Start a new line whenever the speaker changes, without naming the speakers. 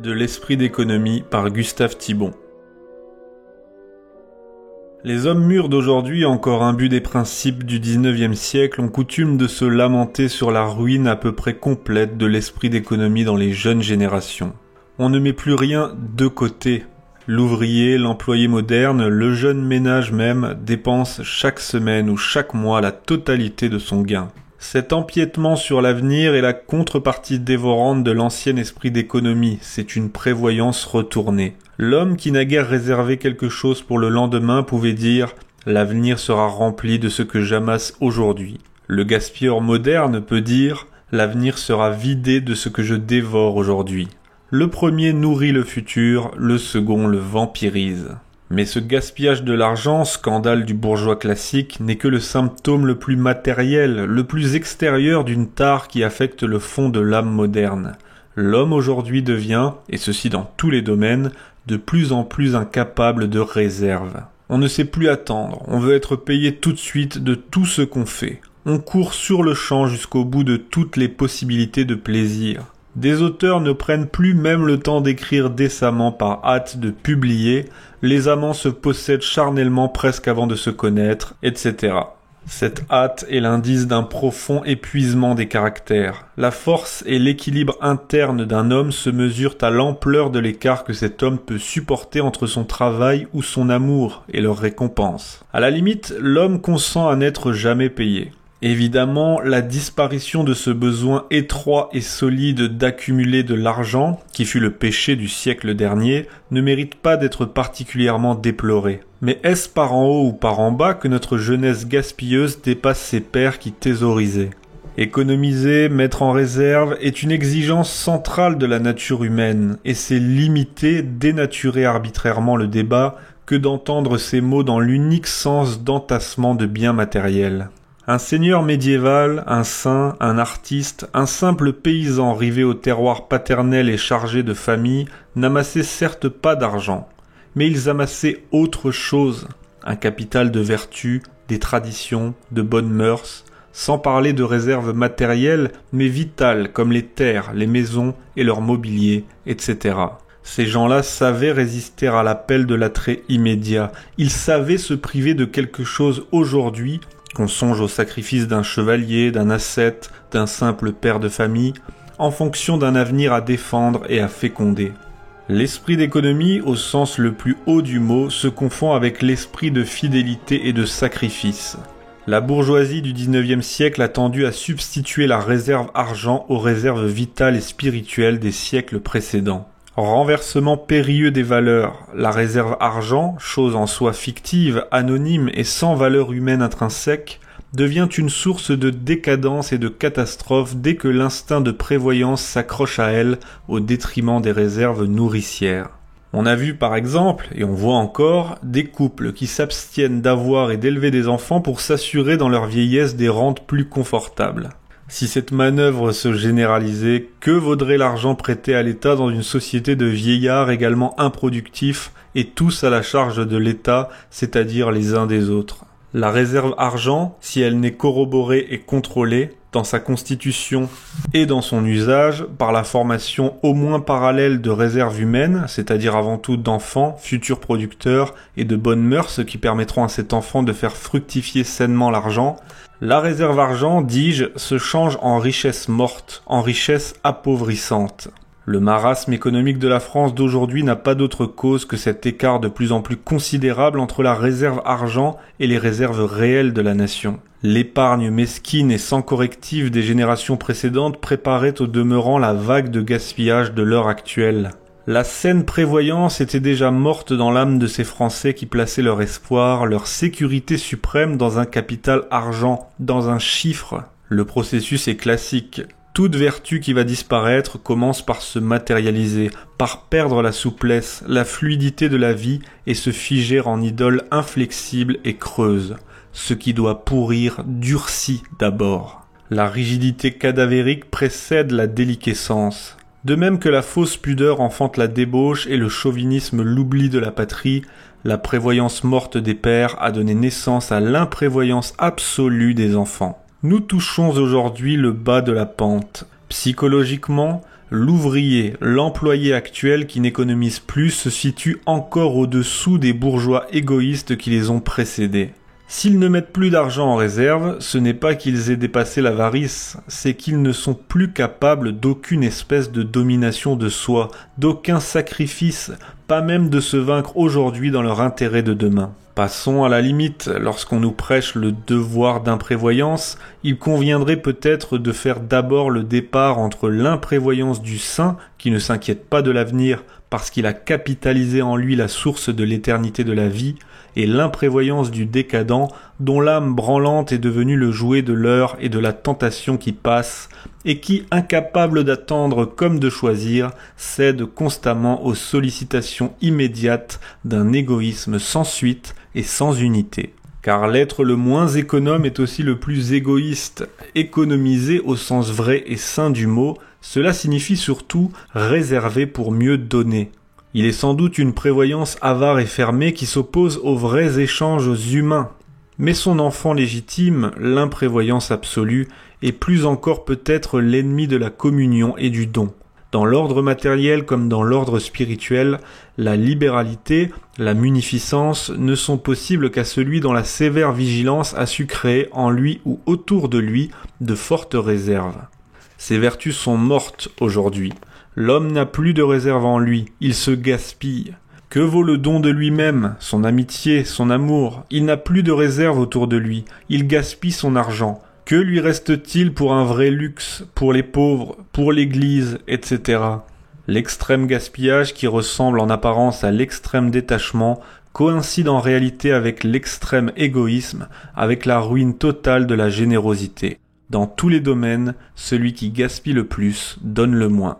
De l'esprit d'économie par Gustave Thibon. Les hommes mûrs d'aujourd'hui, encore imbus des principes du XIXe siècle, ont coutume de se lamenter sur la ruine à peu près complète de l'esprit d'économie dans les jeunes générations. On ne met plus rien de côté. L'ouvrier, l'employé moderne, le jeune ménage même, dépense chaque semaine ou chaque mois la totalité de son gain. Cet empiètement sur l'avenir est la contrepartie dévorante de l'ancien esprit d'économie, c'est une prévoyance retournée. L'homme qui naguère réservé quelque chose pour le lendemain pouvait dire « l'avenir sera rempli de ce que j'amasse aujourd'hui ». Le gaspilleur moderne peut dire « l'avenir sera vidé de ce que je dévore aujourd'hui ». Le premier nourrit le futur, le second le vampirise. Mais ce gaspillage de l'argent, scandale du bourgeois classique, n'est que le symptôme le plus matériel, le plus extérieur d'une tare qui affecte le fond de l'âme moderne. L'homme aujourd'hui devient, et ceci dans tous les domaines, de plus en plus incapable de réserve. On ne sait plus attendre, on veut être payé tout de suite de tout ce qu'on fait. On court sur le champ jusqu'au bout de toutes les possibilités de plaisir. Des auteurs ne prennent plus même le temps d'écrire décemment par hâte de publier, les amants se possèdent charnellement presque avant de se connaître, etc. Cette hâte est l'indice d'un profond épuisement des caractères. La force et l'équilibre interne d'un homme se mesurent à l'ampleur de l'écart que cet homme peut supporter entre son travail ou son amour et leur récompense. À la limite, l'homme consent à n'être jamais payé. Évidemment, la disparition de ce besoin étroit et solide d'accumuler de l'argent, qui fut le péché du siècle dernier, ne mérite pas d'être particulièrement déplorée. Mais est-ce par en haut ou par en bas que notre jeunesse gaspilleuse dépasse ses pères qui thésaurisaient ? Économiser, mettre en réserve est une exigence centrale de la nature humaine, et c'est limiter, dénaturer arbitrairement le débat que d'entendre ces mots dans l'unique sens d'entassement de biens matériels. Un seigneur médiéval, un saint, un artiste, un simple paysan rivé au terroir paternel et chargé de famille n'amassaient certes pas d'argent, mais ils amassaient autre chose, un capital de vertu, des traditions, de bonnes mœurs, sans parler de réserves matérielles, mais vitales comme les terres, les maisons et leur mobilier, etc. Ces gens-là savaient résister à l'appel de l'attrait immédiat, ils savaient se priver de quelque chose aujourd'hui, qu'on songe au sacrifice d'un chevalier, d'un ascète, d'un simple père de famille, en fonction d'un avenir à défendre et à féconder. L'esprit d'économie, au sens le plus haut du mot, se confond avec l'esprit de fidélité et de sacrifice. La bourgeoisie du XIXe siècle a tendu à substituer la réserve argent aux réserves vitales et spirituelles des siècles précédents. Renversement périlleux des valeurs, la réserve argent, chose en soi fictive, anonyme et sans valeur humaine intrinsèque, devient une source de décadence et de catastrophe dès que l'instinct de prévoyance s'accroche à elle au détriment des réserves nourricières. On a vu par exemple, et on voit encore, des couples qui s'abstiennent d'avoir et d'élever des enfants pour s'assurer dans leur vieillesse des rentes plus confortables. Si cette manœuvre se généralisait, que vaudrait l'argent prêté à l'État dans une société de vieillards également improductifs et tous à la charge de l'État, c'est-à-dire les uns des autres ? La réserve argent, si elle n'est corroborée et contrôlée, dans sa constitution et dans son usage, par la formation au moins parallèle de réserves humaines, c'est-à-dire avant tout d'enfants, futurs producteurs et de bonnes mœurs qui permettront à cet enfant de faire fructifier sainement l'argent, la réserve argent, dis-je, se change en richesse morte, en richesse appauvrissante. Le marasme économique de la France d'aujourd'hui n'a pas d'autre cause que cet écart de plus en plus considérable entre la réserve argent et les réserves réelles de la nation. L'épargne mesquine et sans correctif des générations précédentes préparait au demeurant la vague de gaspillage de l'heure actuelle. La saine prévoyance était déjà morte dans l'âme de ces Français qui plaçaient leur espoir, leur sécurité suprême dans un capital argent, dans un chiffre. Le processus est classique. Toute vertu qui va disparaître commence par se matérialiser, par perdre la souplesse, la fluidité de la vie et se figer en idole inflexible et creuse. Ce qui doit pourrir durcit d'abord. La rigidité cadavérique précède la déliquescence. De même que la fausse pudeur enfante la débauche et le chauvinisme l'oubli de la patrie, la prévoyance morte des pères a donné naissance à l'imprévoyance absolue des enfants. Nous touchons aujourd'hui le bas de la pente. Psychologiquement, L'ouvrier, l'employé actuel qui n'économise plus se situe encore au-dessous des bourgeois égoïstes qui les ont précédés. S'ils ne mettent plus d'argent en réserve, ce n'est pas qu'ils aient dépassé l'avarice, c'est qu'ils ne sont plus capables d'aucune espèce de domination de soi, d'aucun sacrifice, pas même de se vaincre aujourd'hui dans leur intérêt de demain. Passons à la limite, lorsqu'on nous prêche le devoir d'imprévoyance, il conviendrait peut-être de faire d'abord le départ entre l'imprévoyance du saint, qui ne s'inquiète pas de l'avenir parce qu'il a capitalisé en lui la source de l'éternité de la vie, et l'imprévoyance du décadent, dont l'âme branlante est devenue le jouet de l'heure et de la tentation qui passe, et qui, incapable d'attendre comme de choisir, cède constamment aux sollicitations immédiates d'un égoïsme sans suite et sans unité. Car l'être le moins économe est aussi le plus égoïste. Économiser au sens vrai et sain du mot, cela signifie surtout réserver pour mieux donner. Il est sans doute une prévoyance avare et fermée qui s'oppose aux vrais échanges humains. Mais son enfant légitime, l'imprévoyance absolue, est plus encore peut-être l'ennemi de la communion et du don. Dans l'ordre matériel comme dans l'ordre spirituel, la libéralité, la munificence ne sont possibles qu'à celui dont la sévère vigilance a su créer en lui ou autour de lui de fortes réserves. Ces vertus sont mortes aujourd'hui. L'homme n'a plus de réserve en lui, il se gaspille. Que vaut le don de lui-même, son amitié, son amour? Il n'a plus de réserve autour de lui, il gaspille son argent. Que lui reste-t-il pour un vrai luxe, pour les pauvres, pour l'Église, etc. L'extrême gaspillage qui ressemble en apparence à l'extrême détachement coïncide en réalité avec l'extrême égoïsme, avec la ruine totale de la générosité. Dans tous les domaines, celui qui gaspille le plus donne le moins.